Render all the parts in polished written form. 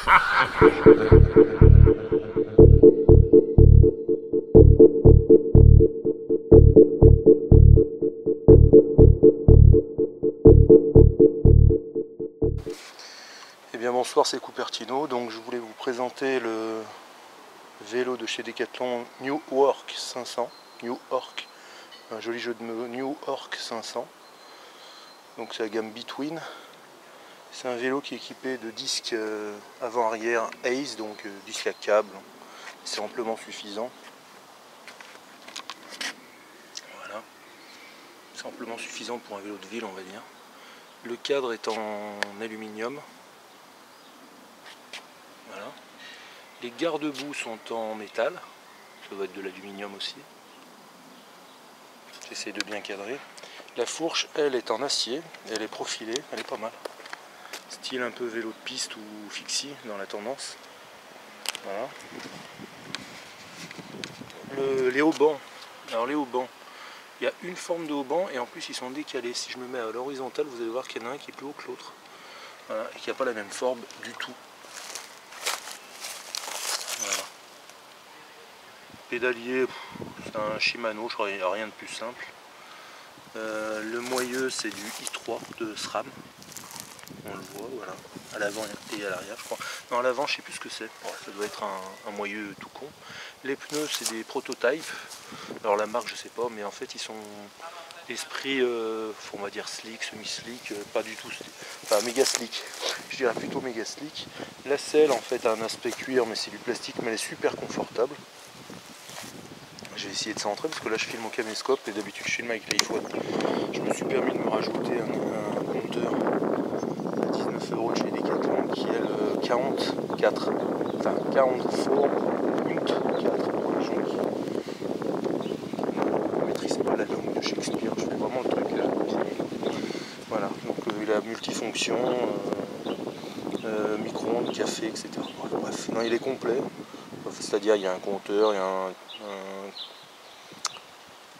Eh bien bonsoir, c'est Cupertino. Donc je voulais vous présenter le vélo de chez Decathlon New York 500. New York, un joli jeu de mots, New York 500. Donc c'est la gamme Between. C'est un vélo qui est équipé de disques avant-arrière Ace, donc disques à câble. C'est amplement suffisant. Voilà. C'est amplement suffisant pour un vélo de ville, on va dire. Le cadre est en aluminium. Voilà. Les garde-boue sont en métal. Ça doit être de l'aluminium aussi. J'essaie de bien cadrer. La fourche, elle, est en acier. Elle est profilée. Elle est pas mal. Style un peu vélo de piste ou fixie dans la tendance. Voilà. Les haubans. Alors les haubans, il y a une forme de hauban et en plus ils sont décalés. Si je me mets à l'horizontale, vous allez voir qu'il y en a un qui est plus haut que l'autre. Voilà. Et qui n'a pas la même forme du tout. Voilà. Pédalier, c'est un Shimano, je crois qu'il n'y a rien de plus simple. Le moyeu, c'est du i3 de SRAM. On le voit, voilà, à l'avant et à l'arrière, je crois. Non, à l'avant, je sais plus ce que c'est. Bon, ça doit être un moyeu tout con. Les pneus, c'est des prototypes. Alors la marque, je sais pas, mais en fait, ils sont esprit, on va dire slick, semi-slick, pas du tout, enfin méga slick. Je dirais plutôt méga slick. La selle, en fait, a un aspect cuir, mais c'est du plastique, mais elle est super confortable. J'ai essayé de centrer parce que là je filme au caméscope et d'habitude je filme avec l'iPhone. Je me suis permis de me rajouter un compteur à 19 € de chez Decathlon qui est le 44, enfin 44.4. Je ne maîtrise pas la langue de Shakespeare, je fais vraiment le truc là. Voilà, donc il a multifonction, micro-ondes, café, etc. Bref, non, il est complet. C'est-à-dire il y a un compteur, il y a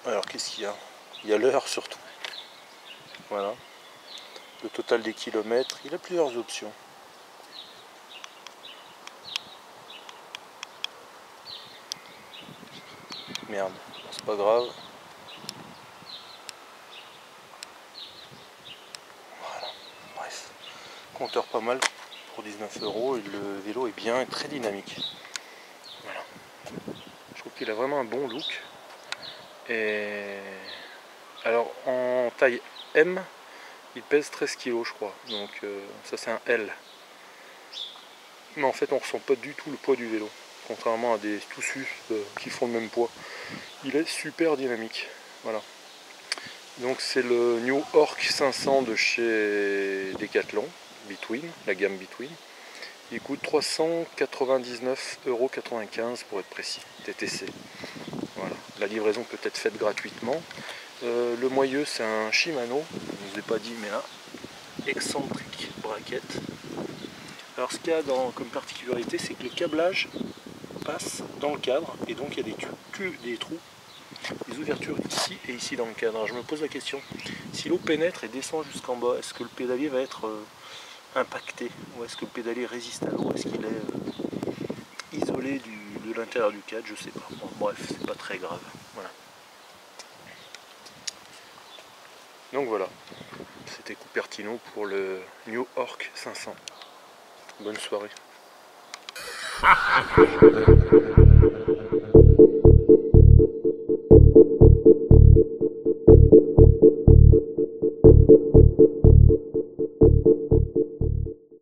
alors qu'est-ce qu'il y a? Il y a l'heure surtout. Voilà. Le total des kilomètres. Il a plusieurs options. Merde, c'est pas grave. Voilà. Bref. Compteur pas mal pour 19 € et le vélo est bien et très dynamique. Voilà. Je trouve qu'il a vraiment un bon look. Et alors en taille M, il pèse 13 kg je crois. Donc ça c'est un L. Mais en fait on ressent pas du tout le poids du vélo. Contrairement à des Toussus qui font le même poids. Il est super dynamique. Voilà. Donc c'est le New York 500 de chez Decathlon, Between, la gamme Between. Il coûte 399,95 € pour être précis, TTC. Voilà. La livraison peut être faite gratuitement. Le moyeu c'est un Shimano, je ne vous ai pas dit mais là, excentrique bracket. Alors ce qu'il y a comme particularité c'est que le câblage passe dans le cadre et donc il y a des trous, des ouvertures ici et ici dans le cadre. Alors je me pose la question, si l'eau pénètre et descend jusqu'en bas, est-ce que le pédalier va être impacté ou est-ce que le pédalier résiste à l'eau, est-ce qu'il est isolé de l'intérieur du cadre, je sais pas. Bon, bref, c'est pas très grave. Voilà. Donc voilà, c'était Cupertino pour le New York 500. Bonne soirée.